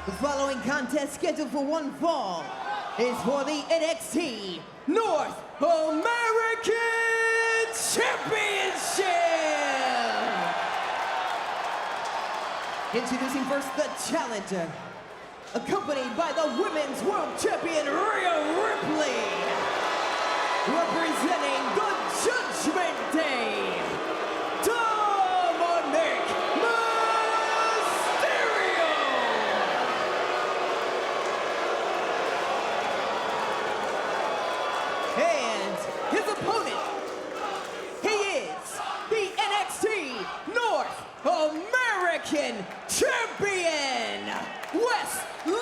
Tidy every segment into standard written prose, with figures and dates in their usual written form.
The following contest, scheduled for one fall, is for the NXT North American Championship! Introducing first the challenger, accompanied by the Women's World Champion Rhea Ripley, representing the Judgment Day, Dominik Mysterio! And his opponent, he is the NXT North American Champion, Wes Lee!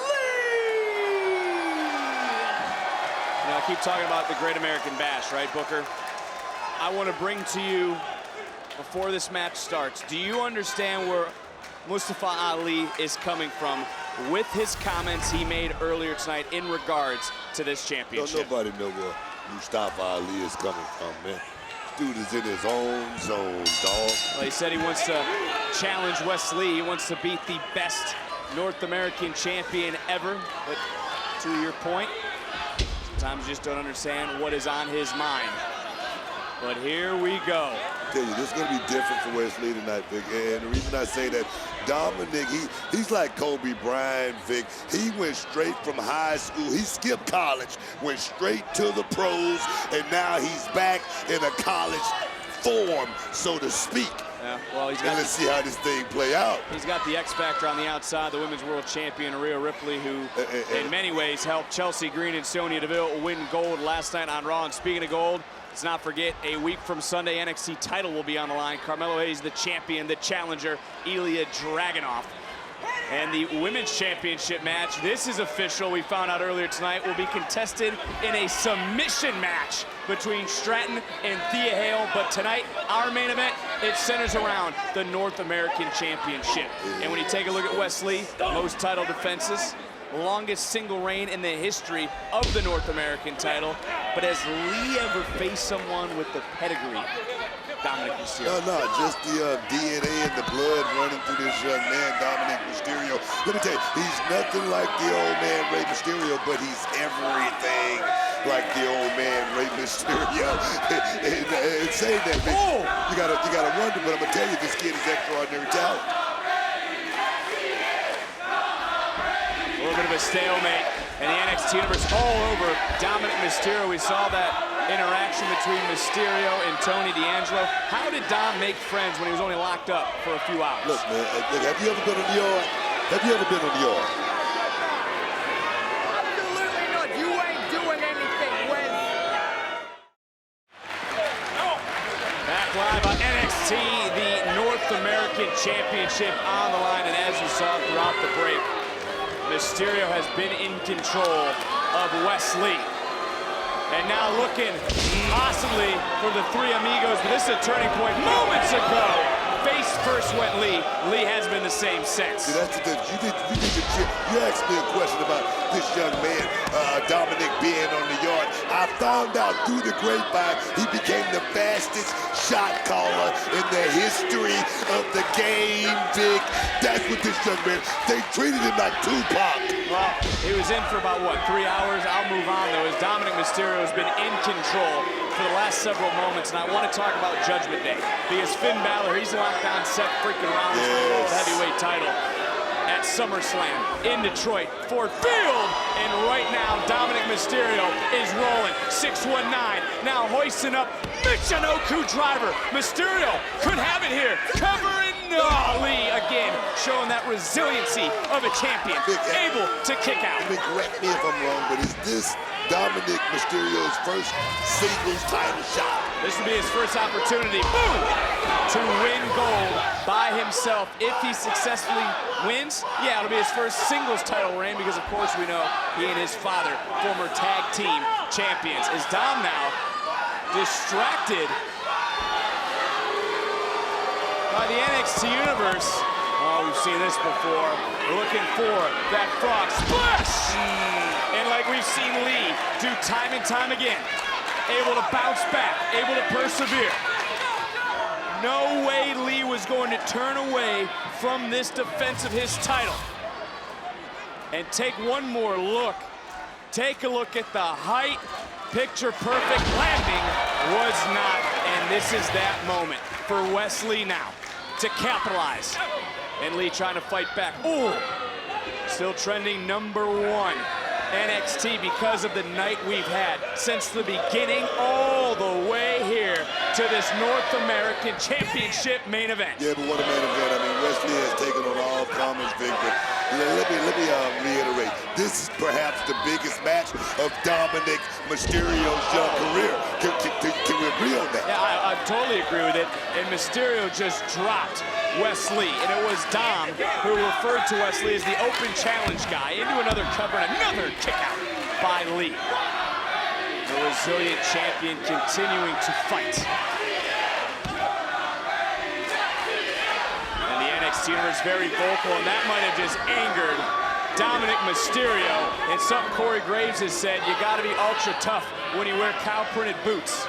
I keep talking about the Great American Bash, right, Booker? I want to bring to you, before this match starts, do you understand where Mustafa Ali is coming from with his comments he made earlier tonight in regards to this championship? Nobody know where Mustafa Ali is coming from, man. Dude is in his own zone, dog. Well, he said he wants to challenge Wes Lee. He wants to beat the best North American champion ever. But to your point, sometimes you just don't understand what is on his mind. But here we go. I tell you, this is going to be different for Wes Lee tonight, Vic. And the reason I say that, Dominik, he's like Kobe Bryant, Vic. He went straight from high school. He skipped college, went straight to the pros, and now he's back in a college form, so to speak. Yeah, well, let's see how this thing play out. He's got the X Factor on the outside, the Women's World Champion, Rhea Ripley, who in many ways helped Chelsea Green and Sonya Deville win gold last night on Raw. And speaking of gold, let's not forget, a week from Sunday, NXT title will be on the line. Carmelo Hayes, the champion, the challenger, Ilya Dragunov. And the Women's Championship match, this is official, we found out earlier tonight, will be contested in a submission match between Stratton and Thea Hale. But tonight, our main event, it centers around the North American Championship. And when you take a look at Wes Lee, most title defenses, longest single reign in the history of the North American title. But has Lee ever faced someone with the pedigree? Dominik Mysterio. No, just the DNA and the blood running through this young man, Dominik Mysterio. Let me tell you, he's nothing like the old man, Rey Mysterio, but he's everything like the old man, Rey Mysterio. and saying that, man, you gotta wonder, but I'm gonna tell you, this kid is extraordinary talent. A little bit of a stalemate, and the NXT Universe all over Dominik Mysterio. We saw that interaction between Mysterio and Tony D'Angelo. How did Dom make friends when he was only locked up for a few hours? Look, man, have you ever been on the yard? Have you ever been on the yard? Absolutely not. You ain't doing anything, Wes. Back live on NXT, the North American Championship on the line, and as you saw throughout the break, Mysterio has been in control of Wes Lee. And now looking possibly for the three amigos, but this is a turning point moments ago. Face first went Lee. Lee has been the same since. See, that's the thing. You asked me a question about this young man, Dominik, being on the yard. I found out through the grapevine he became the fastest shot caller in the history of the game, Vic. That's what this young man, they treated him like Tupac. Well, he was in for about, what, 3 hours? I'll move on, though, as Dominik Mysterio has been in control for the last several moments, and I want to talk about Judgment Day, because Finn Balor, he's locked down Seth freaking Rollins for the World Heavyweight title at SummerSlam in Detroit, Ford Field, and right now Dominik Mysterio is rolling. 619, now hoisting up Michinoku driver. Mysterio could have it here, covering. Lee again showing that resiliency of a champion, able to kick out. Correct me if I'm wrong, but is this Dominik Mysterio's first singles title shot? This will be his first opportunity, boom, to win gold by himself. If he successfully wins, yeah, it'll be his first singles title reign, because of course we know he and his father, former tag team champions. Is Dom now distracted by the NXT Universe? Oh, we've seen this before. Looking for that frog splash! And like we've seen Lee do time and time again, able to bounce back, able to persevere. No way Lee was going to turn away from this defense of his title. And take one more look. Take a look at the height. Picture perfect landing was not. And this is that moment for Wes Lee now to capitalize. And Lee trying to fight back. Ooh, still trending #1. NXT because of the night we've had since the beginning all the way here to this North American Championship main event. Yeah, but what a main event. I mean, Wes Lee has taken on all comers, Vic, but let me reiterate. This is perhaps the biggest match of Dominik Mysterio's young career. Can we agree on that? Yeah, I totally agree with it. And Mysterio just dropped Wes Lee, and it was Dom who referred to Wes Lee as the open challenge guy into another cover and another kick out by Lee. The resilient champion continuing to fight. And the NXT is very vocal, and that might have just angered Dominik Mysterio. And something Corey Graves has said, you gotta be ultra tough when you wear cow-printed boots.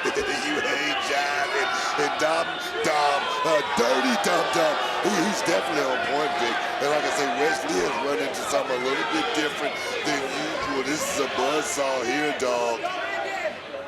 You ain't jiving. And Dirty Dum, he's definitely on point, Vic. And like I say, Wes Lee has run into something a little bit different than usual. This is a buzzsaw here, dog.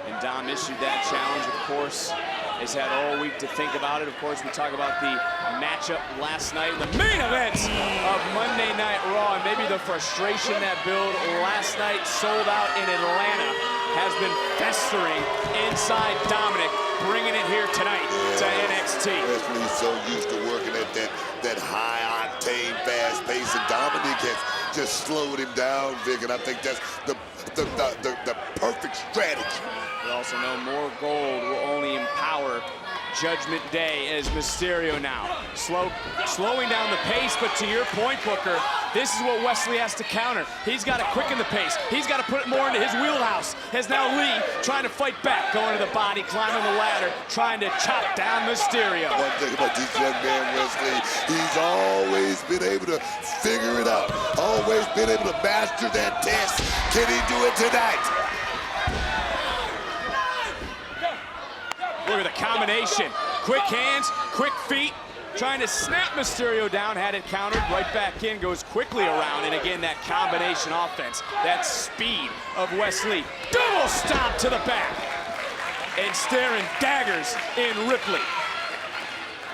And Dom issued that challenge, of course. Has had all week to think about it. Of course, we talk about the matchup last night, the main event of Monday Night Raw, and maybe the frustration that built last night, sold out in Atlanta, has been festering inside Dominik, bringing it here tonight to NXT. Wesley's so used to working at that high-octane, fast pace, and Dominik has just slowed him down, Vic, and I think that's the perfect strategy. We also know more gold will only empower Judgment Day as Mysterio now slowing down the pace, but to your point, Booker, this is what Wes Lee has to counter. He's got to quicken the pace. He's got to put it more into his wheelhouse. As now Lee trying to fight back, going to the body, climbing the ladder, trying to chop down Mysterio. One thing about this young man, Wes Lee, he's always been able to figure it out, always been able to master that test. Can he do it tonight? Look at the combination. Quick hands, quick feet, trying to snap Mysterio down, had it countered, right back in, goes quickly around, and again, that combination offense, that speed of Wes Lee. Double stomp to the back, and staring daggers in Ripley.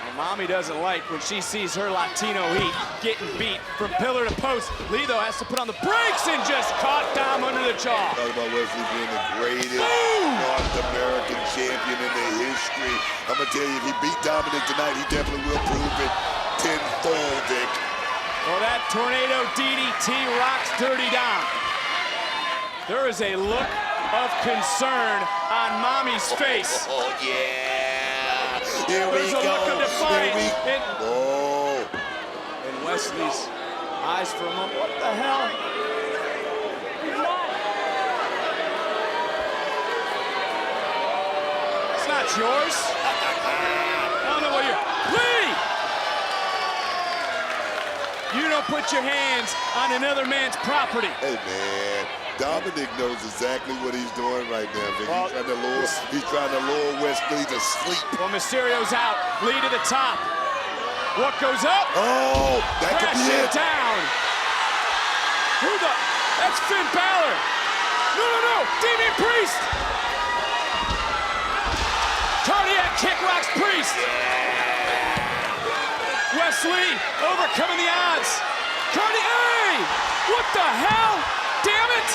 Well, Mommy doesn't like when she sees her Latino heat getting beat from pillar to post. Lee, though, has to put on the brakes and just caught Dom under the jaw. Talk about Wes Lee being the greatest North American champion in the history. I'm gonna tell you, if he beat Dominik tonight, he definitely will prove it tenfold, Vic. Well, that tornado DDT rocks Dirty Dom. There is a look of concern on Mommy's face. Oh, yeah. Here we There's go. a look of defiance. Oh. And Wesley's eyes for a moment. What the hell? It's not yours. I don't know what you're... Lee! You don't put your hands on another man's property. Hey, man. Dominik knows exactly what he's doing right now, Vic. Well, he's trying to lure Wes Lee to sleep. Well, Mysterio's out. Lee to the top. What goes up? Oh, that could be Crashing it. down. Who the? That's Finn Balor. No. Damian Priest. Cardiac kick rocks Priest. Wes Lee overcoming the odds. Hey! What the hell? Damn it!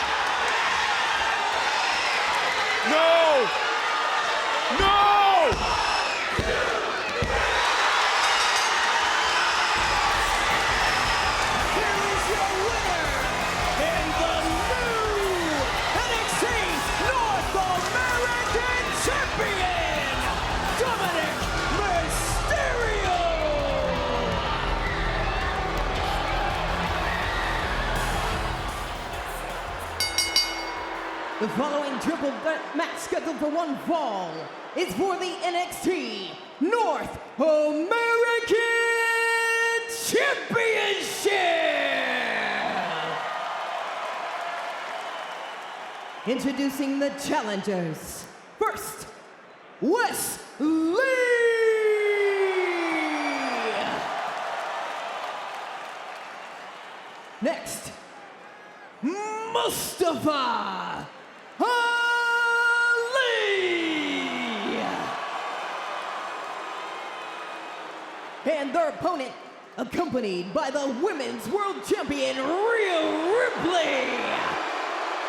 No! Here is your winner and the new NXT North American Champion, Dominik Mysterio! The following triple match scheduled for one fall is for the NXT North American Championship! Introducing the challengers. First, Wes Lee! Next, Mustafa Ali! And their opponent, accompanied by the Women's World Champion, Rhea Ripley.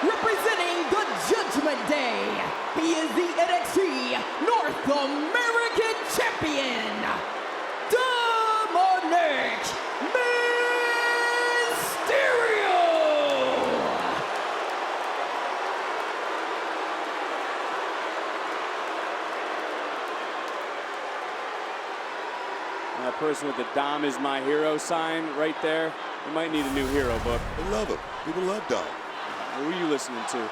Representing the Judgment Day, he is the NXT North American Champion, Dominik Mysterio! That person with the Dom is my hero sign right there. We might need a new hero book. They love him. People love Dom. Who are you listening to?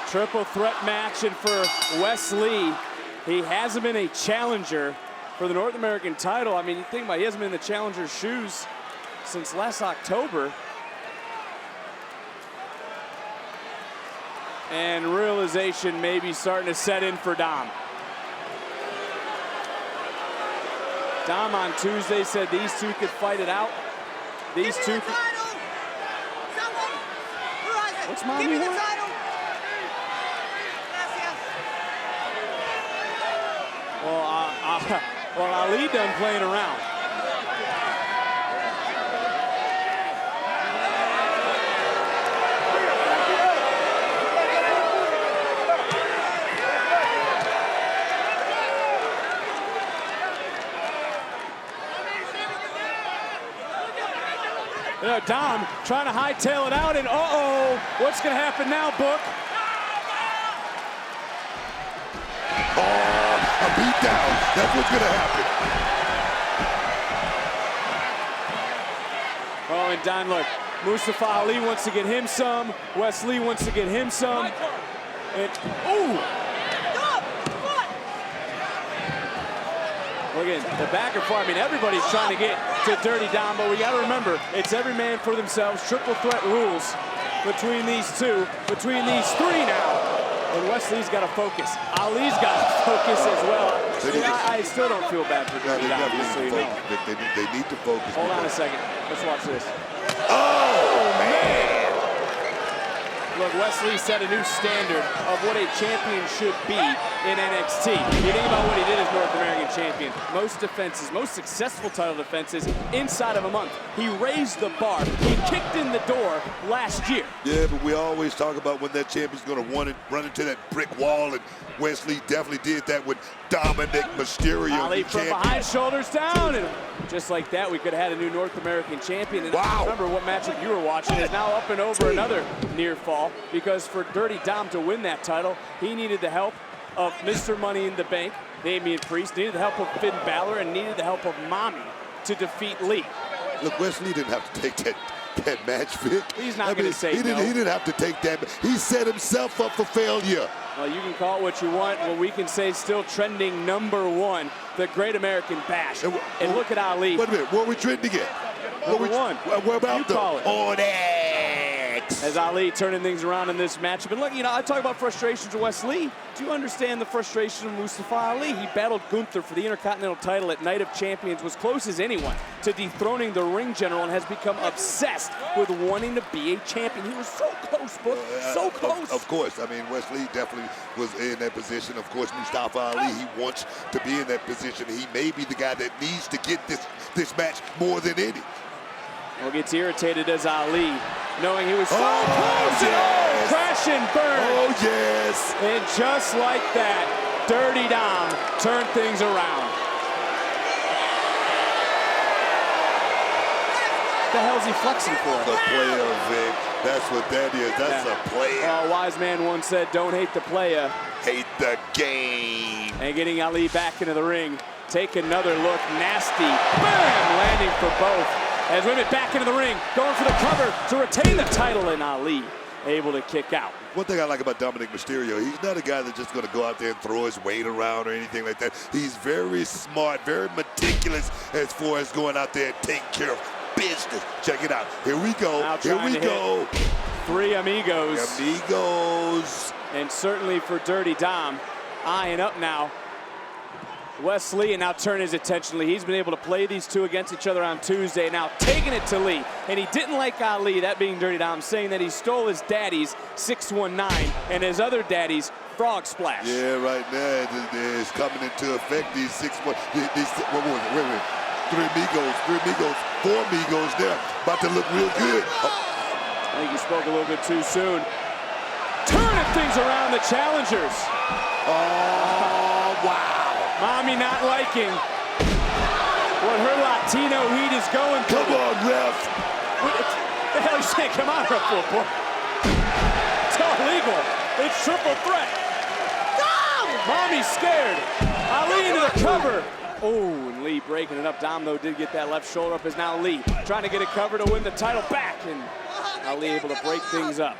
Triple threat match, and for Wes Lee, he hasn't been a challenger for the North American title. I mean, you think about it, he hasn't been in the challenger's shoes since last October. And realization may be starting to set in for Dom. Dom on Tuesday said these two could fight it out. These two could... What's mommy want? Well, Ali done playing around. Dom trying to hightail it out, and uh-oh, what's going to happen now, Book? Oh, a beat down. That's what's going to happen. Oh, and Don, look, Mustafa Ali wants to get him some. Wes Lee wants to get him some. And, ooh! Look at the back and forth. I mean, everybody's trying to get to Dirty Dom, but we got to remember, it's every man for themselves. Triple threat rules between these two, between these three now. And Wes Lee's got to focus. Ali's got to focus as well. I still don't feel bad for Dirty Dom. They need to focus. Hold on a second. Let's watch this. Oh, man! Look, Wes Lee set a new standard of what a champion should be in NXT. You think about what he did as North American champion. Most defenses, most successful title defenses inside of a month. He raised the bar. He kicked in the door last year. Yeah, but we always talk about when that champion's going to run into that brick wall, and Wes Lee definitely did that with Dominik Mysterio. Ali from behind, shoulders down, and just like that, we could have had a new North American champion. And wow. Remember what matchup you were watching is now up and over another near fall, because for Dirty Dom to win that title, he needed the help of Mr. Money in the Bank, Damian Priest, needed the help of Finn Balor, and needed the help of Mommy to defeat Lee. Look, Wes Lee didn't have to take that match, Vic. He's not going to say no. He didn't have to take that. He set himself up for failure. Well, you can call it what you want. Well, we can say still trending #1, the Great American Bash. And look at Ali. Wait a minute, what are we trending at? #1. What about you call it? On X. As Ali turning things around in this matchup. And look, you know, I talk about frustrations of Wes Lee. Do you understand the frustration of Mustafa Ali? He battled Gunther for the Intercontinental title at Night of Champions, was close as anyone to dethroning the ring general, and has become obsessed with wanting to be a champion. He was so close, Book, so close. Of course, I mean, Wes Lee definitely was in that position. Of course, Mustafa Ali, he wants to be in that position. He may be the guy that needs to get this match more than any. Well, gets irritated as Ali, knowing he was so close. Yes. Crash and burn. Oh, yes. And just like that, Dirty Dom turned things around. What the hell's he flexing for? The player, Vic. That's what that is. That's a player. A wise man once said, don't hate the player. Hate the game. And getting Ali back into the ring. Take another look. Nasty. Bam! Landing for both. As women back into the ring, going for the cover to retain the title, and Ali able to kick out. One thing I like about Dominik Mysterio, he's not a guy that's just going to go out there and throw his weight around or anything like that. He's very smart, very meticulous as far as going out there and taking care of business. Check it out. Here we go. Here we go. Three amigos. Amigos. And certainly for Dirty Dom, eyeing up now Wes Lee, and now turn his attention to Lee. He's been able to play these two against each other on Tuesday, now taking it to Lee. And he didn't like Ali, that being Dirty Dom, saying that he stole his daddy's 619 and his other daddy's frog splash. Yeah, right now it's coming into effect. These 6-1, what was it? Wait. 3 amigos, 4 amigos there. About to look real good. I think you spoke a little bit too soon. Turning things around the challengers. Oh, wow. Mommy not liking what her Latino heat is going through. Come on, ref. What the hell are you saying? Come on, ref, boy. It's all legal. It's triple threat. Mommy's scared. Ali into the cover. Oh, and Lee breaking it up. Dom, though, did get that left shoulder up. Is now Lee trying to get a cover to win the title back. And Ali able to break things up.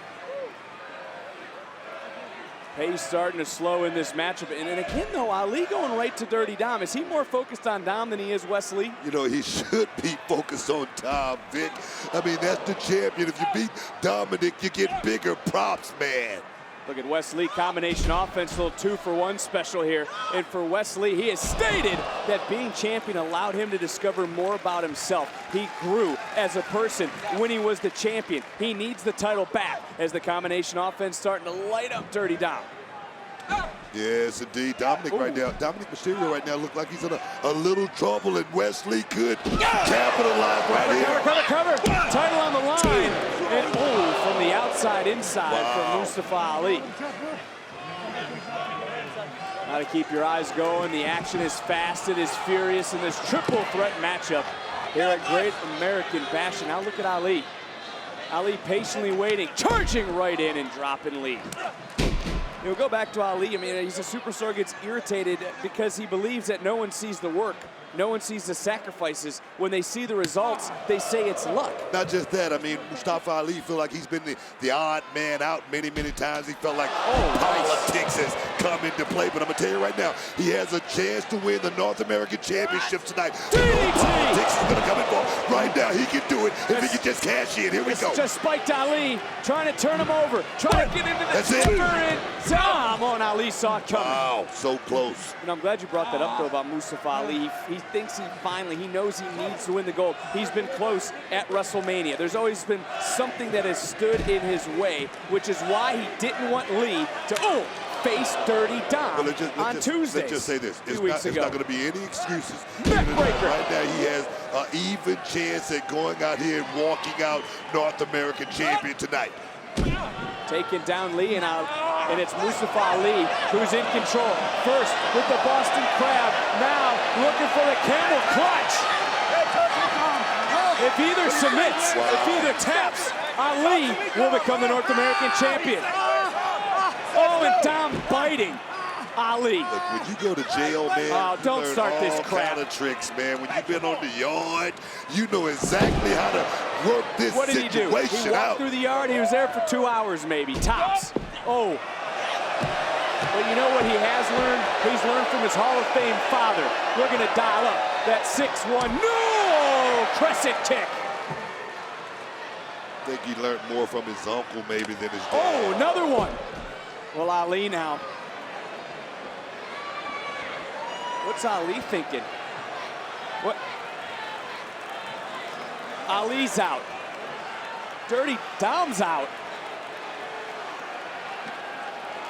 Pace starting to slow in this matchup. And again, though, Ali going right to Dirty Dom. Is he more focused on Dom than he is Wes Lee? You know, he should be focused on Dom, Vic. I mean, that's the champion. If you beat Dominik, you get bigger props, man. Look at Wes Lee, combination offense, little 2-for-1 special here. And for Wes Lee, he has stated that being champion allowed him to discover more about himself. He grew as a person when he was the champion. He needs the title back as the combination offense starting to light up Dirty Dom. Yes, indeed. Dominik right now, Dominik Mysterio right now look like he's in a little trouble, and Wes Lee could capitalize right here. Cover. Title on the line. And from the outside inside from Mustafa Ali. Now to keep your eyes going. The action is fast. It is furious in this triple threat matchup here at Great American Bash. Now look at Ali. Ali patiently waiting, charging right in and dropping Lee. You'll go back to Ali. I mean, he's a superstar, gets irritated because he believes that no one sees the work. No one sees the sacrifices. When they see the results, they say it's luck. Not just that. I mean, Mustafa Ali feel like he's been the odd man out many times. He felt like politics has come into play. But I'm going to tell you right now, he has a chance to win the North American Championship tonight. Politics is going to come involved. Right now, he can do it if he can just cash in. Here we go. Just spiked Ali, trying to turn him over, trying to get into the cover. And Dom on Ali saw it coming. Wow, so close. And I'm glad you brought that up, though, about Mustafa Ali. He thinks he knows he needs to win the gold. He's been close at WrestleMania. There's always been something that has stood in his way, which is why he didn't want Lee to face Dirty Dom on Tuesday. Let's just say this. It's not going to be any excuses. Neckbreaker. Right now, he has an even chance at going out here and walking out North American champion tonight. Taking down Lee, and it's Mustafa Ali who's in control. First with the Boston Crab, now looking for the camel clutch. If either submits, if either taps, Ali will become the North American champion. Oh, and Dom biting Ali. Look, when you go to jail, man, don't start this crap. Kind of tricks, man. When you've been on the yard, you know exactly how to work this situation out. What did he do? He walked through the yard. He was there for 2 hours, maybe, tops. Oh. But you know what he has learned? He's learned from his Hall of Fame father. We're going to dial up that 6-1. No! Crescent kick. I think he learned more from his uncle, maybe, than his dad. Oh, another one. Well, Ali now. What's Ali thinking? What? Ali's out. Dirty Dom's out.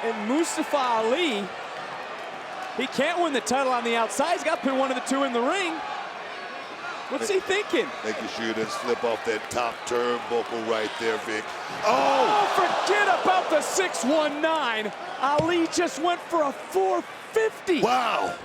And Mustafa Ali, he can't win the title on the outside. He's got to put one of the two in the ring. What's he thinking? Making sure he doesn't slip off that top turnbuckle right there, Vic. Oh, forget about the 619. Ali just went for a 450. Wow.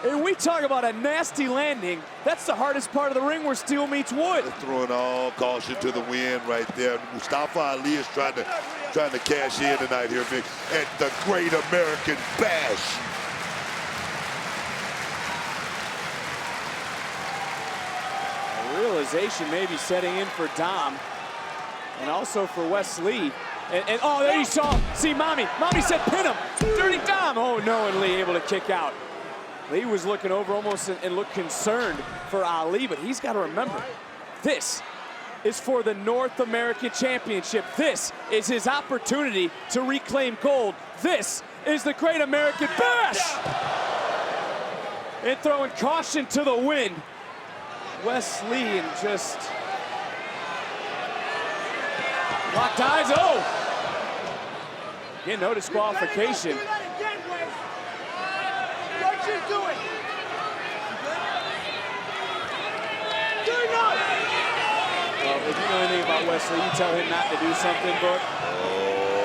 And we talk about a nasty landing. That's the hardest part of the ring where steel meets wood. They're throwing all caution to the wind right there. Mustafa Ali is trying to cash in tonight here, Vic, at the Great American Bash. A realization maybe setting in for Dom and also for Wes Lee. And oh, there you saw, see Mommy said pin him. Dirty Dom, oh no, and Lee able to kick out. Lee was looking over almost and looked concerned for Ali, but he's got to remember, this is for the North American Championship. This is his opportunity to reclaim gold. This is the Great American Bash. and throwing caution to the wind. Wes Lee and just locked eyes. Oh! Again, no disqualification. Do that again, Wes. What you doing? Well, if you know anything about Wes Lee, you tell him not to do something, but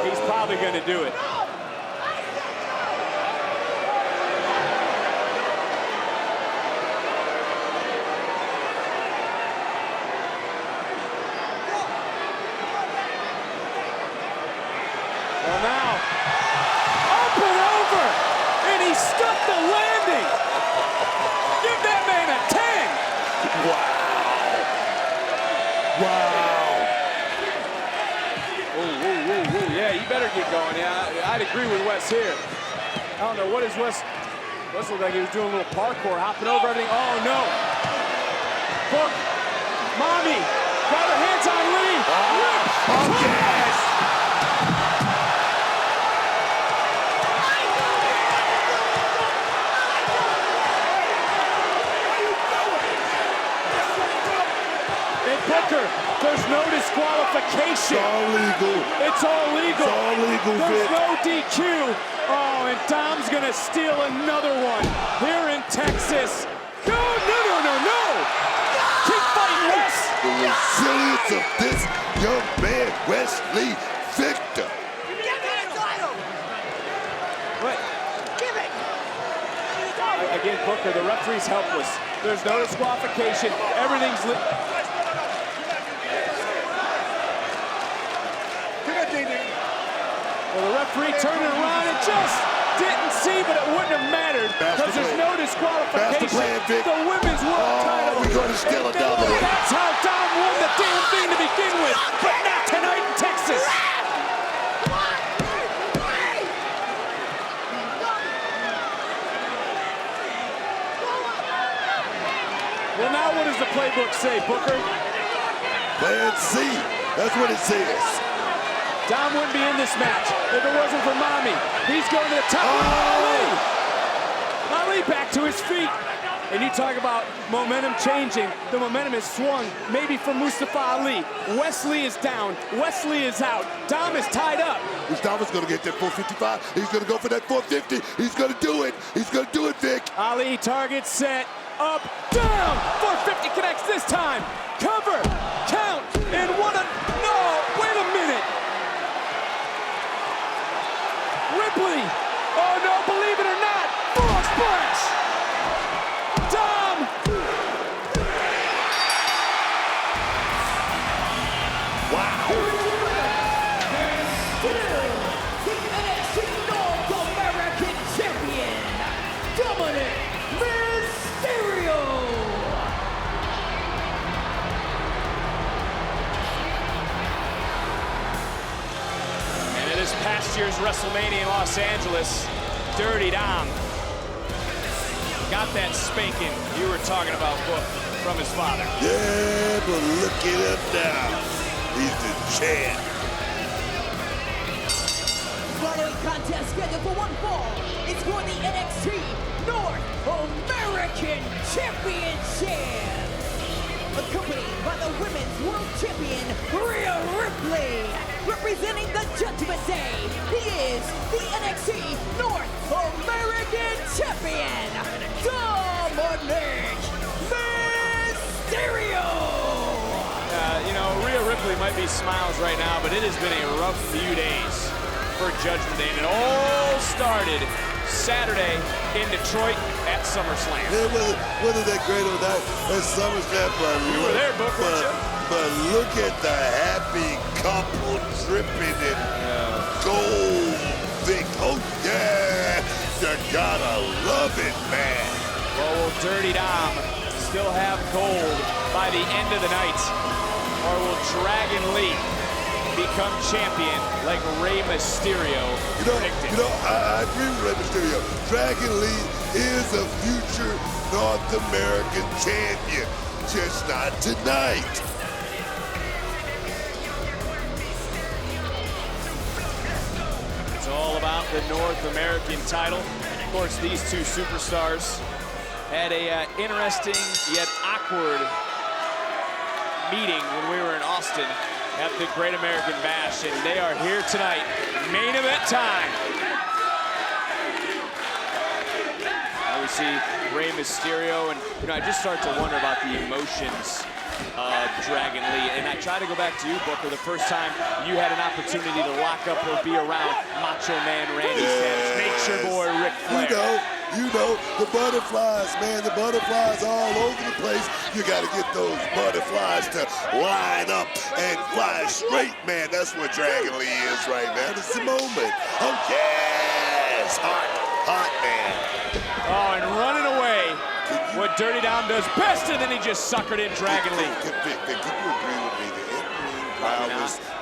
he's probably going to do it. Well, now, up and over, and he stuck the landing. Give that man a 10. Wow. Wow. Oh, yeah, you better get going. Yeah, I'd agree with Wes here. I don't know, what is Wes? Wes looked like he was doing a little parkour, hopping over everything. Oh, no. Book. Mommy. Got her hands on Lee. Oh, yes. Booker, there's no disqualification. It's all legal. It's all legal. It's all legal, There's Vic. no DQ. Oh, and Dom's gonna steal another one here in Texas. Go, no. Keep fighting, Wes. The resilience of this young man, Wes Lee, Victor. Give me the title. What? Give it. Again, Booker, the referee's helpless. There's no disqualification. Everything's lit. Well, the referee turned it around and just didn't see, but it wouldn't have mattered because there's no disqualification. Vic. The women's world title. We're going to steal another one. That's how Dom won the damn thing to begin with, but not tonight in Texas. Well, now what does the playbook say, Booker? Plan C. That's what it says. Dom wouldn't be in this match if it wasn't for Mommy. He's going to the top. Ali back to his feet. And you talk about momentum changing. The momentum has swung maybe for Mustafa Ali. Wes Lee is down. Wes Lee is out. Dom is tied up. Dom is going to get that 455. He's going to go for that 450. He's going to do it. He's going to do it, Vic. Ali, target set, up, down. 450 connects this time. Cover, count, and what a, no, wait a minute. Ripley, oh no, believe it or not, frog splash. Dom. Wow. The NXT North American Champion, Dominik Mysterio. And it is past year's WrestleMania in Los Angeles, Dirty Dom got that spanking you were talking about, Book, from his father. Yeah, but look at him now. He's the champ. Following contest scheduled for one fall is for the NXT North American Championship. Accompanied by the Women's World Champion, Rhea Ripley. Representing the Judgment Day, he is the NXT North American Champion, Dominik Mysterio. You know, Rhea Ripley might be smiles right now, but it has been a rough few days for Judgment Day. And it all started Saturday in Detroit at SummerSlam. Yeah, wasn't that great on that at SummerSlam? You were there, Book, weren't you? But look at the happy couple dripping in gold. Vic. Oh, yeah. You gotta love it, man. Well, will Dirty Dom still have gold by the end of the night? Or will Dragon Lee become champion like Rey Mysterio predicted? I agree with Rey Mysterio. Dragon Lee is a future North American champion, just not tonight. It's all about the North American title. Of course, these two superstars had a interesting yet awkward meeting when we were in Austin at the Great American Bash, and they are here tonight. Main event time. Now we see Rey Mysterio, and I just start to wonder about the emotions of Dragon Lee. And I try to go back to you, Booker, the first time you had an opportunity to lock up or be around Macho Man Randy Savage, Nature Boy Ric Flair. You know, the butterflies, man, the butterflies all over the place. You got to get those butterflies to line up and fly straight, man. That's what Dragon Lee is right now. This is the moment. Oh, yes, hot, man. Oh, and running away. What Dirty Dom does best, and then he just suckered in Dragon Lee. Can you agree with me?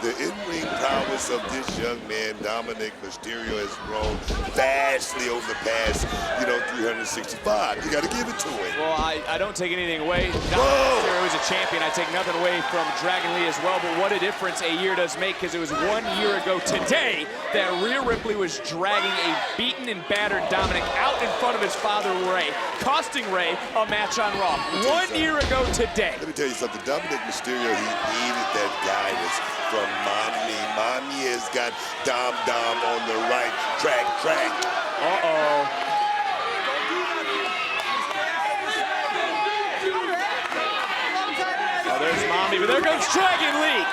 The in-ring prowess of this young man, Dominik Mysterio, has grown vastly over the past, 365. You got to give it to him. Well, I don't take anything away. Dominik Mysterio is a champion. I take nothing away from Dragon Lee as well, but what a difference a year does make, because it was 1 year ago today that Rhea Ripley was dragging a beaten and battered Dominik out in front of his father, Rey, costing Rey a match on Raw. 1 year ago today. Let me tell you something. Dominik Mysterio, he needed that guidance from Mommy. Mommy has got Dom on the right track. Uh-oh. Oh, there's Mommy, but there goes Dragon Lee.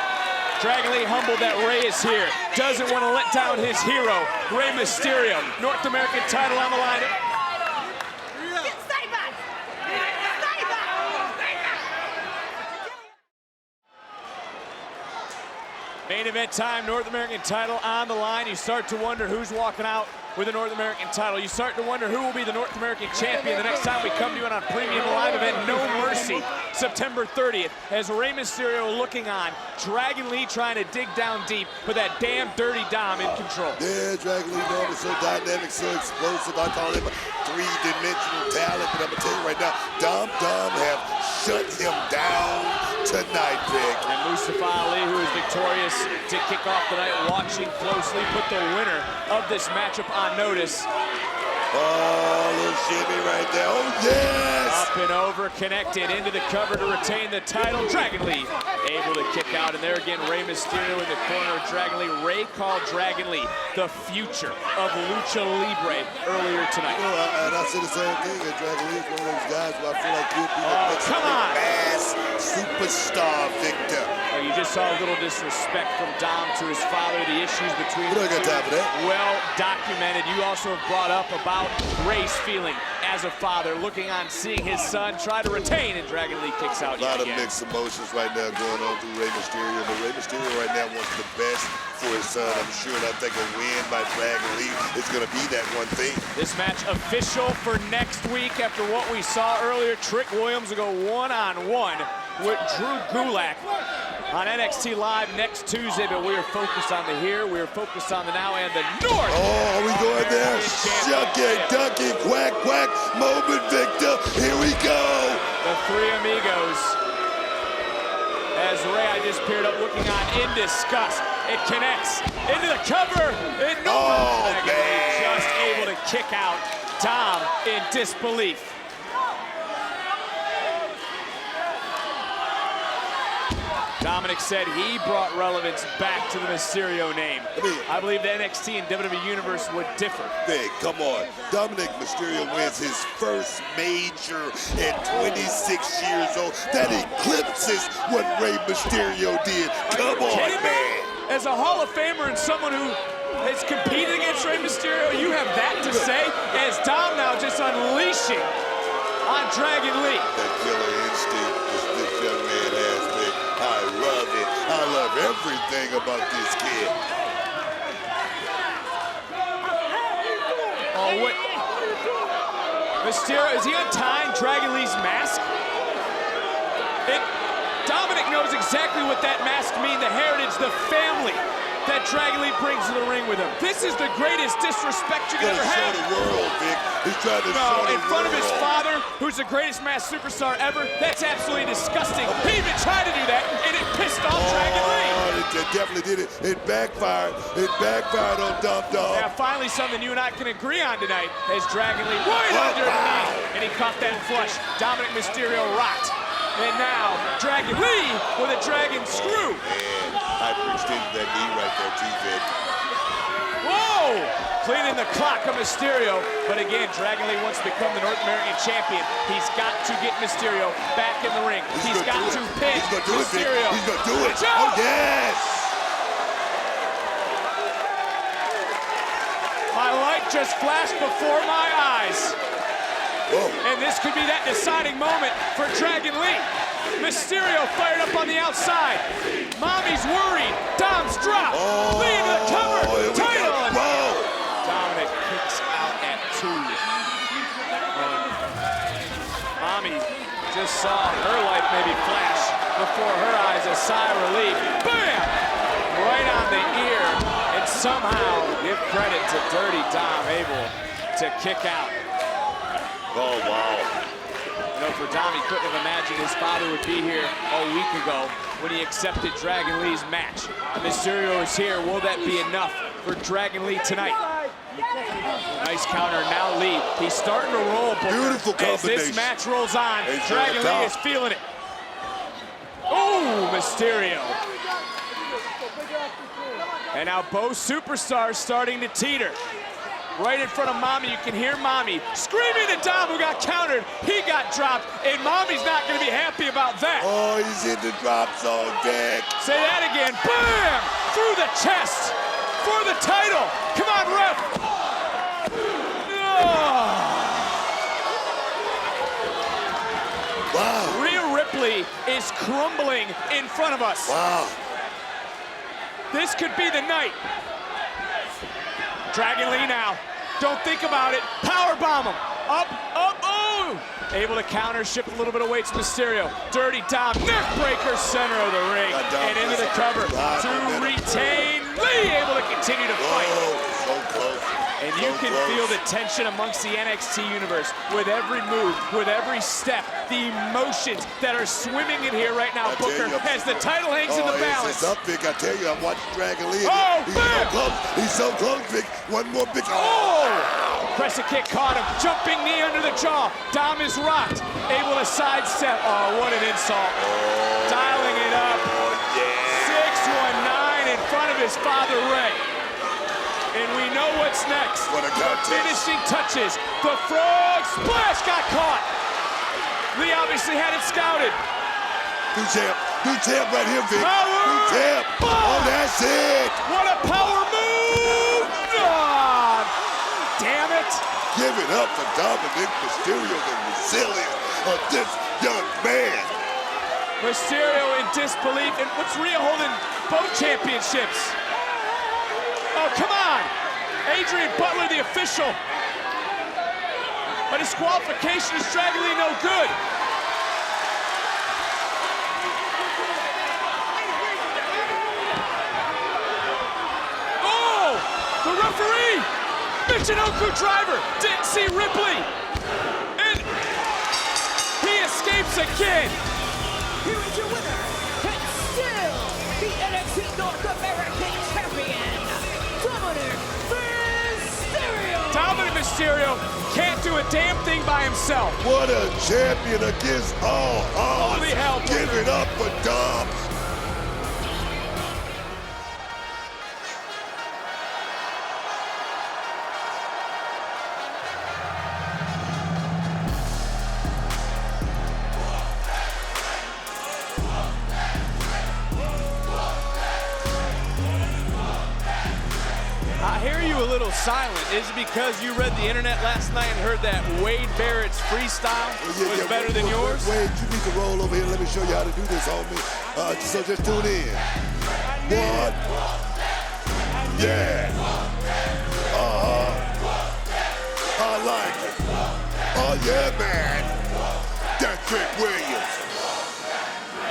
Dragon Lee humbled that Rey is here. Doesn't want to let down his hero, Rey Mysterio. North American title on the line. Main event time, North American title on the line. You start to wonder who's walking out with the North American title. You start to wonder who will be the North American champion the next time we come to you on a premium live event, No Mercy, September 30th. As Rey Mysterio looking on, Dragon Lee trying to dig down deep, but that damn Dirty Dom in control. Yeah, Dragon Lee Dom is so dynamic, so explosive. I call him a three-dimensional talent, but I'm gonna tell you right now, Dom have shut him down tonight, Vic. And Mustafa Ali, who is victorious to kick off the night, watching closely, put the winner of this matchup on notice. Oh, little shimmy right there. Oh, yes! Up and over, connected into the cover to retain the title. Dragon Lee able to kick out, and there again, Rey Mysterio in the corner of Dragon Lee. Rey called Dragon Lee the future of Lucha Libre earlier tonight. And I said the same thing, and Dragon Lee is one of those guys who I feel like he'll be the next mass superstar Victor. Oh, you just saw a little disrespect from Dom to his father, the issues between the two. Got time for that. Well documented. You also have brought up about Rey's feeling as a father, looking on, seeing his son try to retain, and Dragon Lee kicks out. A lot of mixed emotions right now going on through Rey Mysterio, but Rey Mysterio right now wants the best for his son, I'm sure, and I think a win by Dragon Lee is going to be that one thing. This match official for next week after what we saw earlier. Trick Williams will go one-on-one with Drew Gulak on NXT Live next Tuesday, but we are focused on the here, we are focused on the now, and the North. Oh, are we going there? Shuck it, duck it, quack, quack, moment, Victor. Here we go. The three amigos. As Rey, I just peered up looking on in disgust. It connects into the cover. Man. Just able to kick out Dom in disbelief. Dominik said he brought relevance back to the Mysterio name. I believe the NXT and WWE Universe would differ. Big, come on. Dominik Mysterio wins his first major at 26 years old. That eclipses what Rey Mysterio did. Come on, man. As a Hall of Famer and someone who has competed against Rey Mysterio, you have that to say, as Dom now just unleashing on Dragon Lee. That killer instinct this young man has, Vic. I love it. I love everything about this kid. Oh, what? Mysterio, is he untying Dragon Lee's mask? Dominik knows exactly what that mask means, the heritage, the family that Dragon Lee brings to the ring with him. This is the greatest disrespect you could ever have. Show the world, Vic. He's trying to show the in front of his world. father, who's the greatest masked superstar ever. That's absolutely disgusting. He even tried to do that, and it pissed off Dragon Lee. It definitely did it. It backfired. It backfired on Dum Dum. Now, finally, something you and I can agree on tonight as Dragon Lee right under the knee, and he caught that flush. Dominik Mysterio rocked. And now, Dragon Lee with a dragon screw. Man, hyperextended that knee right there, T-Vic. Whoa! Cleaning the clock of Mysterio. But again, Dragon Lee wants to become the North American champion. He's got to get Mysterio back in the ring. He's got to pin Mysterio. He's gonna do it. Oh, yes! My light just flashed before my eyes. Whoa. And this could be that deciding moment for Dragon Lee. Mysterio fired up on the outside. Mommy's worried. Dom's dropped. Lee into the cover. Title. Dominik kicks out at 2. Mommy just saw her light maybe flash before her eyes. A sigh of relief. Bam! Right on the ear. And somehow give credit to Dirty Dom, able to kick out. Oh, wow. You know, for Dom, he couldn't have imagined his father would be here a week ago when he accepted Dragon Lee's match. Mysterio is here. Will that be enough for Dragon Lee tonight? Nice counter. Now Lee, he's starting to roll. Beautiful combination. As this match rolls on, He's Dragon Lee is feeling it. Oh, Mysterio. And now both superstars starting to teeter. Right in front of Mommy, you can hear Mommy screaming at Dom, who got countered. He got dropped, and Mommy's not going to be happy about that. Oh, he's in the drop zone, Vic. Say that again. Bam! Through the chest for the title. Come on, ref. Oh. Wow. Rhea Ripley is crumbling in front of us. Wow. This could be the night. Dragon Lee now. Don't think about it. Powerbomb him. Up, oh! Able to counter, shift a little bit of weight to Mysterio. Dirty Dom, neck breaker, center of the ring. And into the cover to retain. Lee able to continue to fight. So close. And you can feel the tension amongst the NXT universe with every move, with every step, the emotions that are swimming in here right now, Booker, as the title hangs in the balance. It's up, Vic. I tell you, I'm watching Dragon Lee. Oh, he's so close. He's so close, Vic. One more big. Oh! Crescent kick caught him. Jumping knee under the jaw. Dom is rocked. Able to sidestep. Oh, what an insult. Dialing it up. Oh, yeah. 619 in front of his father, Ray. And we know what's next. What a contest. Finishing touches. The frog splash got caught. Lee obviously had it scouted. New champ right here, Vic. Power New champ. Oh, that's it. What a power move. Oh, damn it. Give it up for Dominik Mysterio, the resilience of this young man. Mysterio in disbelief. And what's Rhea holding both championships? Oh, come on! Adrian Butler, the official. A disqualification is Dragon Lee no good. Oh! The referee! Michinoku driver! Didn't see Ripley! And he escapes again! Here is your winner, and still the NXT North American Champion, Dominik Mysterio can't do a damn thing by himself. What a champion against all odds. Holy hell, Give it up for Dom. I hear you a little silent. Is it because you read the internet last night and heard that Wade Barrett's freestyle was better than yours? Wade, you need to roll over here. Let me show you how to do this, homie. So just tune in. One. Yeah. I like it. Oh, yeah, man. That's Trick Williams.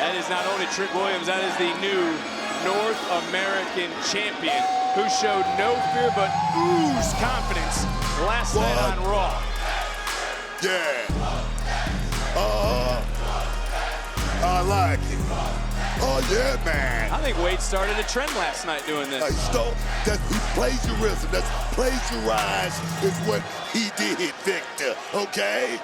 That is not only Trick Williams, that is the new North American champion, who showed no fear but oozed confidence last night on Raw. Yeah. I like it. Oh, yeah, man. I think Wade started a trend last night doing this. He plagiarism. That's plagiarize is what he did, Victor, okay?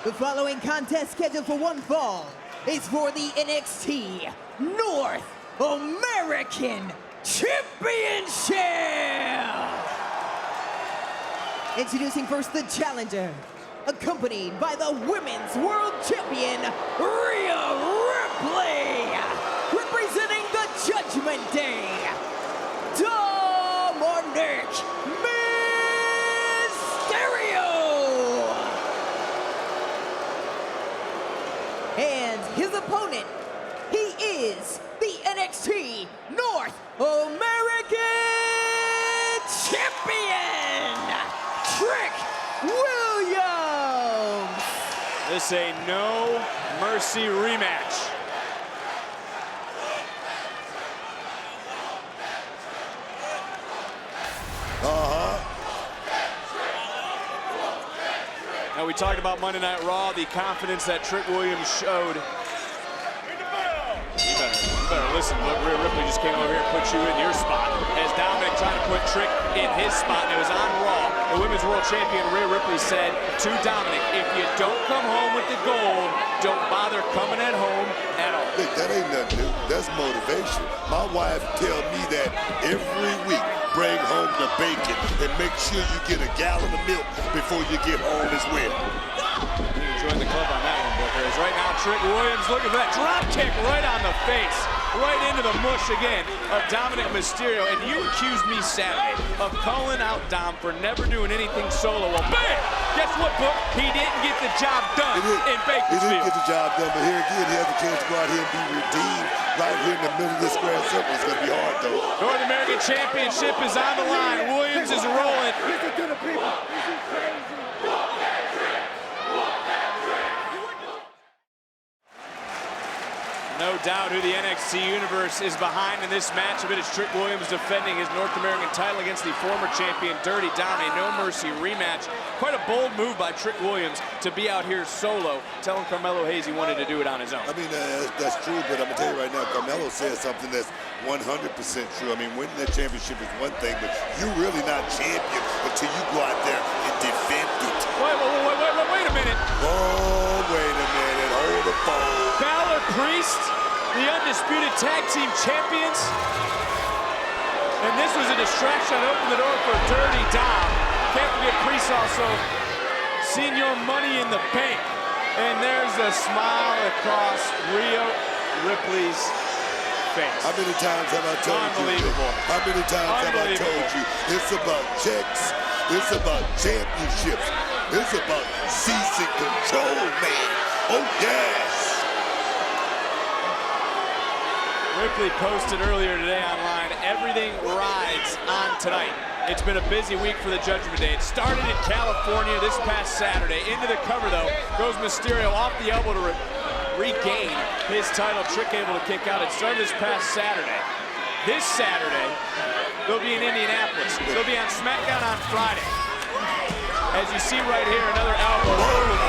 The following contest scheduled for one fall is for the NXT North American Championship. Introducing first the challenger, accompanied by the Women's World Champion, Rhea Ripley. Representing the Judgment Day, Dominik Mysterio. And his opponent, he is the NXT North American Champion, Trick Williams. This a no mercy rematch. Now, we talked about Monday Night Raw, the confidence that Trick Williams showed. You better listen. Look, Rhea Ripley just came over here and put you in your spot. As Dominik trying to put Trick in his spot, and it was on Raw. The Women's World Champion, Rhea Ripley, said to Dominik, if you don't come home with the gold, don't bother coming at home at all. Look, that ain't nothing new. That's motivation. My wife tell me that every week. Bring home the bacon and make sure you get a gallon of milk before you get home as well. You join the club on that one, Booker. As right now, Trick Williams looking for that drop kick right on the face, right into the mush again of Dominik Mysterio. And you accused me Saturday of calling out Dom for never doing anything solo. Well, bam! Guess what, Book? He didn't get the job done in Bakersfield. He didn't get the job done, but here again, he has a chance to go out here and be redeemed right here in the middle of the square circle. It's going to be hard, though. North American Championship is on the line. Williams is rolling. Listen to the people. This is crazy. No doubt who the NXT Universe is behind in this match. Of it is Trick Williams defending his North American title against the former champion Dirty Dom. A no mercy rematch. Quite a bold move by Trick Williams to be out here solo, telling Carmelo Hayes he wanted to do it on his own. I mean, that's true, but I'm going to tell you right now, Carmelo says something that's 100% true. I mean, winning that championship is one thing, but you're really not champion until you go out there and defend it. Wait a minute. Oh, wait a minute. Hold the phone. Balor Priest, the undisputed tag team champions. And this was a distraction that opened the door for Dirty Dom. Can't forget Priest also seeing your money in the bank. And there's a smile across Rhea Ripley's face. How many times have I told you? Unbelievable. How many times have I told you? It's about checks. It's about championships. It's about seizing control, man. Oh, yes. Ripley posted earlier today online, everything rides on tonight. It's been a busy week for the Judgment Day. It started in California this past Saturday. Into the cover, though, goes Mysterio off the elbow to regain his title. Trick able to kick out. It started this past Saturday. This Saturday, they'll be in Indianapolis. They'll be on SmackDown on Friday. As you see right here, another elbow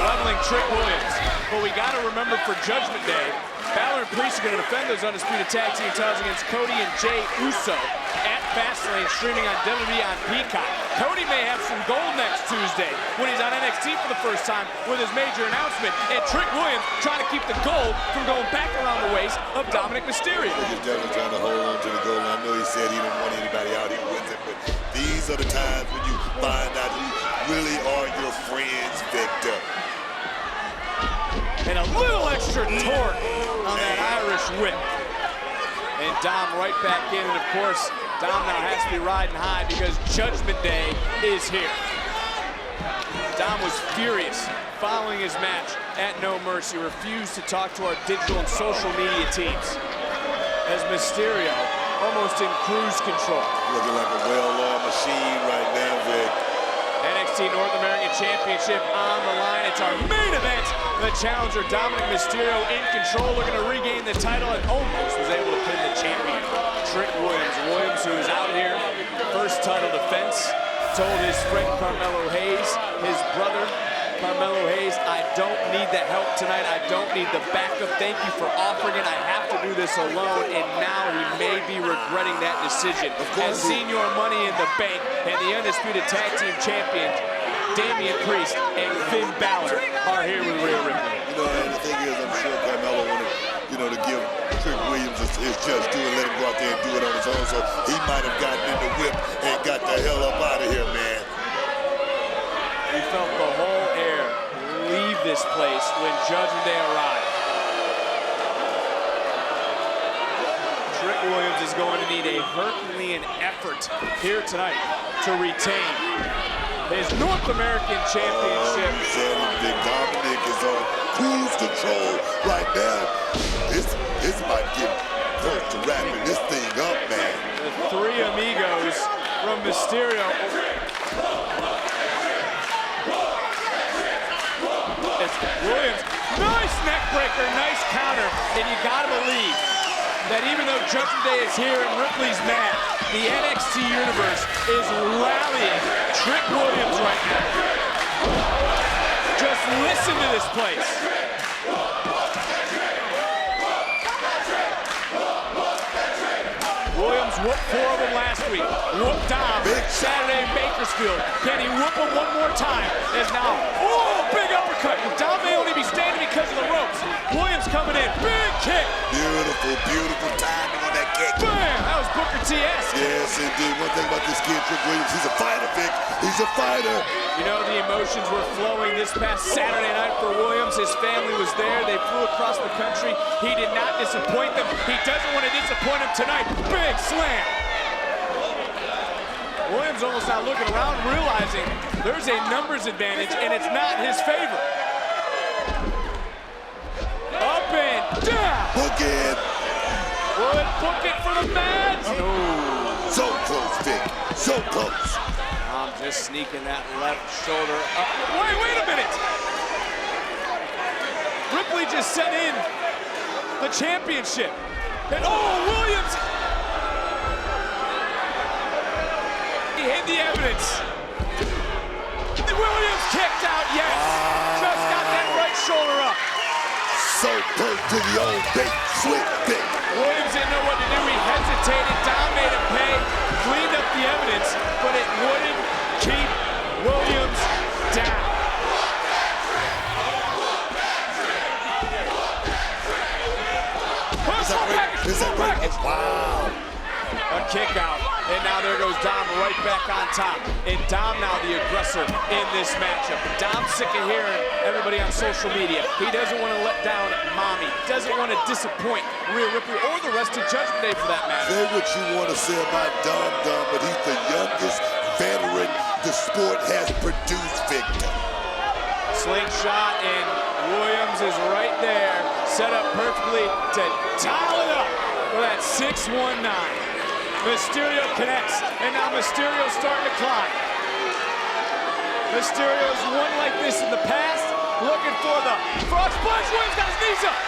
leveling Trick Williams. But we got to remember for Judgment Day, Balor and Priest are going to defend those undisputed tag team titles against Cody and Jey Uso at Fastlane, streaming on WWE on Peacock. Cody may have some gold next Tuesday when he's on NXT for the first time with his major announcement. And Trick Williams trying to keep the gold from going back around the waist of Dominik Mysterio. He's definitely trying to hold on to the gold. And I know he said he didn't want anybody out here with it, but these are the times when you find out who really are your friends, Victor. And a little extra torque on that Irish whip. And Dom right back in, and of course, Dom now has to be riding high because Judgment Day is here. Dom was furious following his match at No Mercy, refused to talk to our digital and social media teams as Mysterio almost in cruise control. Looking like a well-oiled machine right now, Vic. NXT North American Championship on the line. It's our main event. The challenger, Dominik Mysterio, in control, looking to regain the title and almost was able to pin the champion, Trick Williams. Williams, who is out here, first title defense, told his friend Carmelo Hayes, his brother, Carmelo Hayes, I don't need the help tonight. I don't need the backup. Thank you for offering it. I have to do this alone, and now he may be regretting that decision. As Senior Money in the Bank and the Undisputed Tag Team Champions, Damian Priest and Finn Balor are here with Rhea Ripley. You know, and the thing is, I'm sure Carmelo wanted, to give Trick Williams his just due and let him go out there and do it on his own, so he might have gotten in the whip and got the hell up out of here, man. We felt the whole air leave this place when Judgment Day arrived. Trick Williams is going to need a Herculean effort here tonight to retain his North American Championship. Big Dominik is on cruise control right now. This might get close to wrapping this thing up, man. The three amigos from Mysterio. It's Williams, nice neck breaker, nice counter, and you gotta believe that even though Judgment Day is here and Ripley's mad, the NXT universe is rallying Trick Williams right now. Just listen to this place. Williams whooped 4 of them last week. Whooped Dom Saturday in Bakersfield. Can he whoop him one more time? As now, oh, big uppercut. Dom may only be standing because of the ropes. Williams coming in, big kick. Beautiful, beautiful timing on that kick. Bam, that was Booker T-esque. Yes, indeed. One thing about this kid, Trick Williams, he's a fighter, Vic. He's a fighter. You know, the emotions were flowing this past Saturday night for Williams. His family was there. They flew across the country. He did not disappoint them. He doesn't want to disappoint them tonight. Big slam. Williams almost not looking around, realizing there's a numbers advantage, and it's not in his favor. Up and down. Book it. Would book it for the fans. Oh. So close, Vic. So close. I'm just sneaking that left shoulder up. Wait a minute. Ripley just sent in the championship. And Williams. He hid the evidence. Williams kicked out, yes. Just got that right shoulder up. So close to the old bait, sweet Vic. Williams didn't know what to do. He hesitated. Dom made him pay. Cleaned up the evidence, but it wouldn't keep Williams down. Is that right? Wow. A kick out, and now there goes Dom right back on top. And Dom now the aggressor in this matchup. Dom's sick of hearing everybody on social media. He doesn't want to let down Mommy. Doesn't want to disappoint Rhea Ripley or the rest of Judgment Day for that matter. Say what you want to say about Dom, but he's the youngest veteran the sport has produced, Victor. Slingshot, and Williams is right there, set up perfectly to dial it up for that 619. Mysterio connects, and now Mysterio's starting to climb. Mysterio's won like this in the past, looking for the frog splash. Williams got his knees up.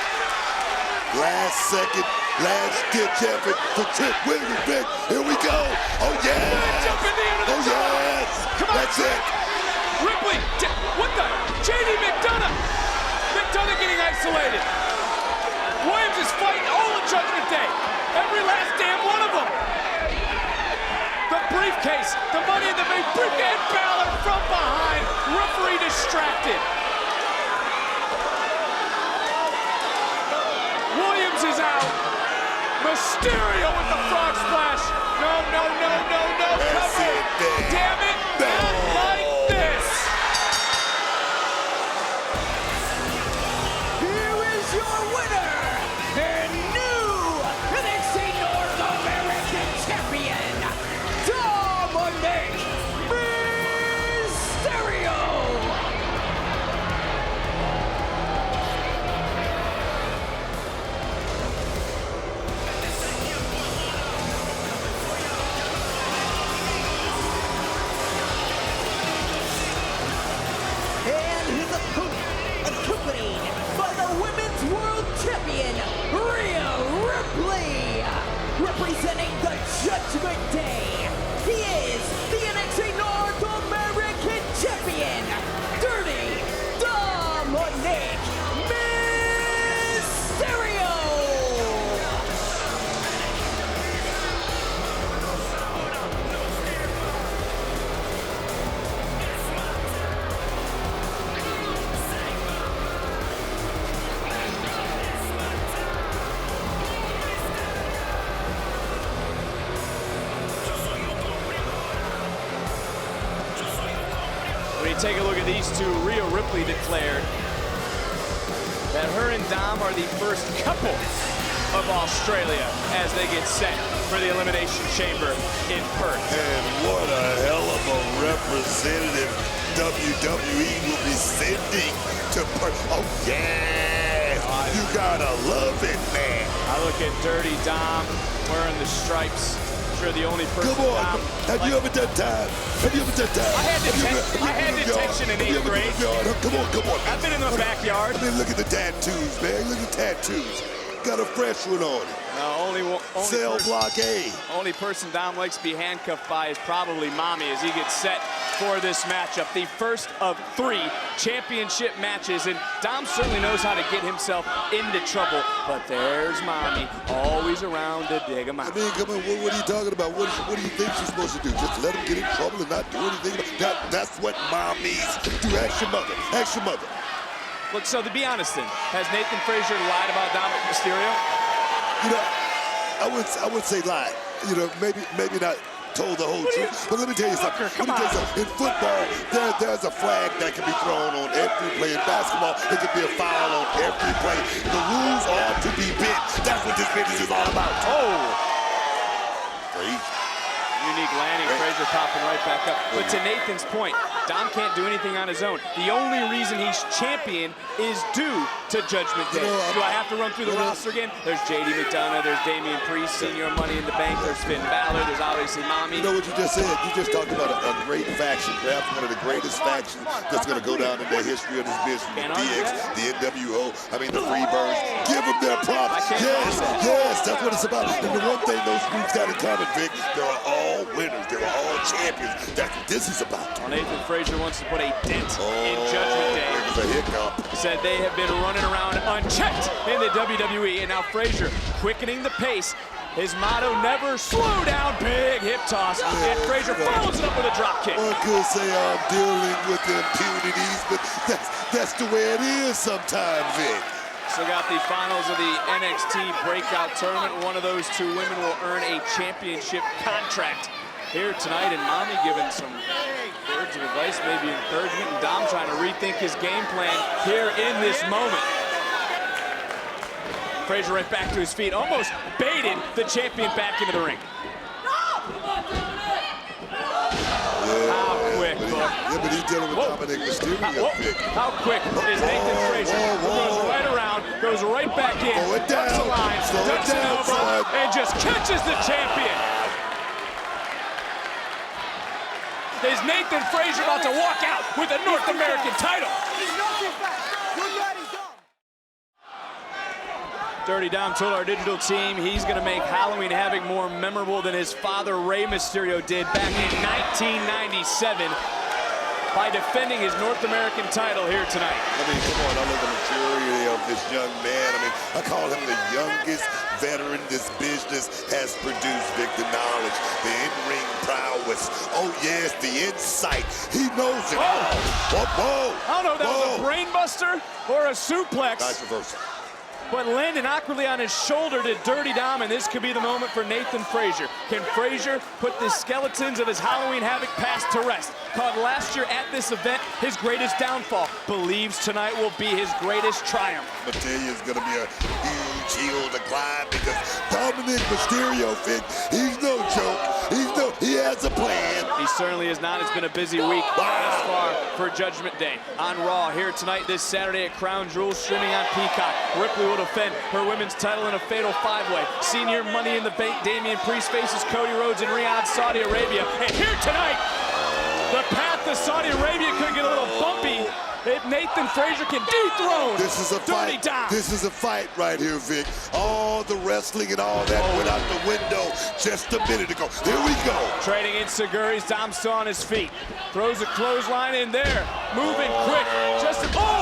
Last second, last ditch effort for Trick Williams, Vic. Here we go. Oh, yes. Jump in the end of the yes. Come on. That's it. Ripley, what the? JD McDonough. McDonough getting isolated. Williams is fighting all of Judgment Day. Every last damn one of them. The briefcase, the money in the bank, briefcase, Balor from behind. Referee distracted. Williams is out. Mysterio with the frog splash. No. Cover. Damn it. Not like this. Here is your winner and new NXT North American Champion, Dominik Mysterio. take a look at these two. Rhea Ripley declared that her and Dom are the first couple of Australia as they get set for the Elimination Chamber in Perth. And what a hell of a representative WWE will be sending to Perth. Oh, yeah! You gotta love it, man. I look at Dirty Dom wearing the stripes. Sure, the only person. Come on, have you ever done time? Have you ever done time? I had detention in 8th grade. Come on. I've been in the backyard. I mean, look at the tattoos, man. Look at the tattoos. Got a fresh one on it. Only Cell block A. Only person Dom likes to be handcuffed by is probably Mommy as he gets set for this matchup. The first of 3 championship matches, and Dom certainly knows how to get himself into trouble. But there's Mommy, always around to dig him out. I mean, come on, what are you talking about? What do you think she's supposed to do? Just let him get in trouble and not do anything? That's what Mommies do. Ask your mother. Ask your mother. Look, so to be honest then, has Nathan Frazer lied about Dominik Mysterio? You know, I would say lied. You know, maybe not told the whole truth. But let me tell you something. In football, there's a flag that can be thrown on every play. In basketball, it can be a foul on every play. The rules are to be bent. That's what this business is all about. Oh! Crazy. Unique landing, Frazer popping right back up. But to Nathan's point, Dom can't do anything on his own. The only reason he's champion is due to Judgment Day. Do I have to run through the roster again? There's JD McDonough, there's Damian Priest, Senior Money in the Bank, there's Finn Balor, there's obviously Mommy. You know what you just said? You just talked about a great faction, perhaps one of the greatest factions that's going to go down in the history of this business. The DX, the NWO, I mean the Freebirds. Give them their props. Yes, that's what it's about. And the one thing those groups got in common, Vic, they're all winners. They're all champions. That's what this is about. Well, Nathan Frazer wants to put a dent in Judgment Day. It was a hiccup. Said they have been running around unchecked in the WWE, and now Frazer quickening the pace. His motto, never slow down, big hip toss, and Frazer follows it up with a drop kick. One could say I'm dealing with impunities, but that's the way it is sometimes, Vic. So got the finals of the NXT Breakout Tournament. One of those 2 women will earn a championship contract here tonight, and Mommy giving some words of advice, maybe encouragement, and Dom trying to rethink his game plan here in this moment. Frazer right back to his feet, almost baited the champion back into the ring. How quick, but he's dealing with Dominik Mysterio. How quick is Nathan Frazer? Goes right around, goes right back in, ducks the line, ducks an elbow, and just catches the champion. Is Nathan Frazer about to walk out with the North American title? Dirty Dom told our digital team he's going to make Halloween Havoc more memorable than his father Rey Mysterio did back in 1997 by defending his North American title here tonight. I mean, come on, I love the maturity of this young man. I mean, I call him the youngest veteran this business has produced, Vic. The knowledge, the in-ring prowess. Oh, yes, the insight. He knows it all. Whoa. I don't know if that was a brain buster or a suplex. Nice reversal. But landing awkwardly on his shoulder to Dirty Dom, and this could be the moment for Nathan Frazer. Can Frazer put the skeletons of his Halloween Havoc past to rest? Called last year at this event his greatest downfall. Believes tonight will be his greatest triumph. Mysterio's gonna be a huge hill to climb because Dominik Mysterio, he's no joke. He has a plan. He certainly is not. It's been a busy week thus far for Judgment Day. On Raw here tonight this Saturday at Crown Jewel, streaming on Peacock. Ripley will defend her women's title in a fatal 5-way. Senior Money in the Bank, Damian Priest faces Cody Rhodes in Riyadh, Saudi Arabia. And here tonight, the path to Saudi Arabia could get a little bumpy if Nathan Frazer can dethrone This is a Dirty fight. Dom. This is a fight right here, Vic. All the wrestling and all that went out the window just a minute ago. Here we go. Trading in Seguri's, Dom still on his feet. Throws a clothesline in there. Moving quick.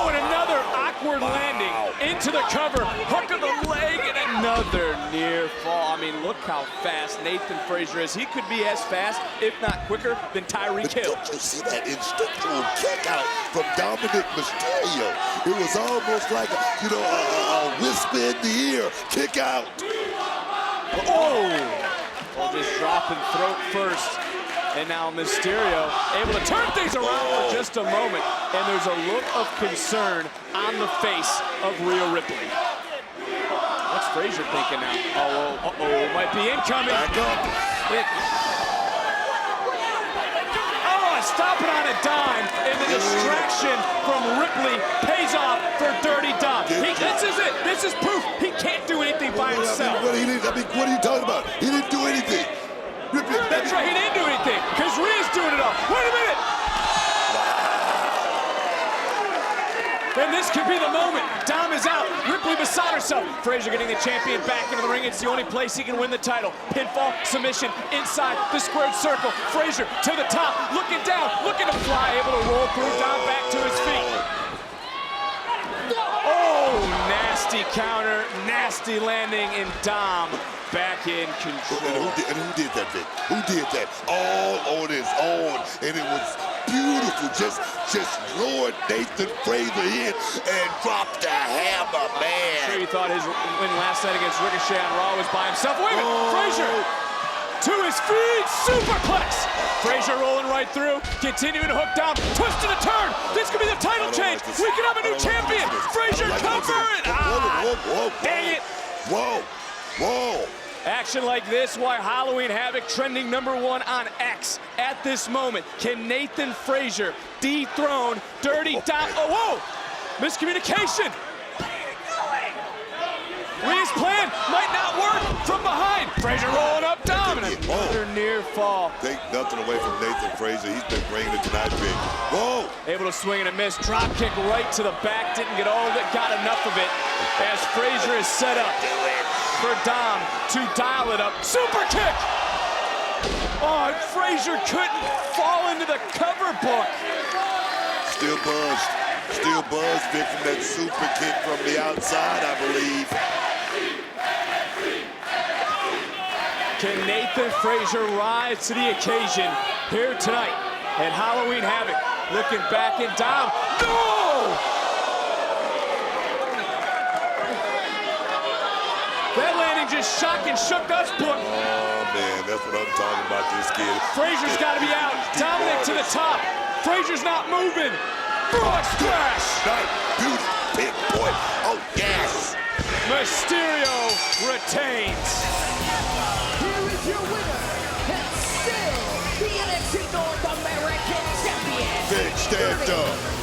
And another awkward landing into the cover. Hook of the leg and another near fall. I mean, look how fast Nathan Frazer is. He could be as fast, if not quicker, than Tyreek Hill. Don't you see that instinctual kick out from Dominik Mysterio? It was almost like a whisper in the ear. Kick out. Well, just dropping throat first. And now Mysterio able to turn things around for just a moment. And there's a look of concern on the face of Rhea Ripley. What's Frazer thinking now? Uh-oh, might be incoming. Back up. Stop it on a dime, and the distraction from Ripley pays off for Dirty Dom. This is it. This is proof he can't do anything by himself. What are you talking about? He didn't do anything. That's right, he didn't do anything, because Rhea's doing it all. Wait a minute. And this could be the moment. Dom is out. Ripley beside herself. Frazer getting the champion back into the ring. It's the only place he can win the title. Pinfall, submission, inside the squared circle. Frazer to the top, looking down, looking to fly, able to roll through. Dom back to his feet. Oh, nasty counter, nasty landing, and Dom back in control. And who did that, Vic? Who did that? All on his own, and it was beautiful. Just lured Nathan Frazer in and dropped the hammer, man. I'm sure you thought his win last night against Ricochet on Raw was by himself. Wait a minute, Frazer to his feet, superplex. Frazer rolling right through, continuing to hook down, twist and a turn. This could be the title change. We could have a new champion. Frazer cover it. Dang it. Whoa. Action like this, why Halloween Havoc trending #1 on X at this moment. Can Nathan Frazer dethrone Dirty Dom? Oh, whoa! Miscommunication. Rhea's plan might not work from behind. Frazer rolling up Dom, and another near fall. Take nothing away from Nathan Frazer. He's been bringing it tonight, Vic. Whoa! Able to swing and a miss. Drop kick right to the back. Didn't get all of it. Got enough of it as Frazer is set up for Dom to dial it up. Super kick! Oh, and Frazer couldn't fall into the cover book. Still buzzed, Vic, from that super kick from the outside, I believe. Can Nathan Frazer rise to the occasion here tonight at Halloween Havoc? Looking back at Dom. No! That landing just shocked and shook us, book. Oh, man, that's what I'm talking about, this kid. Frazer's got to be out. Dominik to the top. Frazer's not moving. Frog splash. Nice, beauty, pinpoint. Oh, yes. Mysterio retains. Here is your winner, and still the NXT North American Champion. Vic, stand up.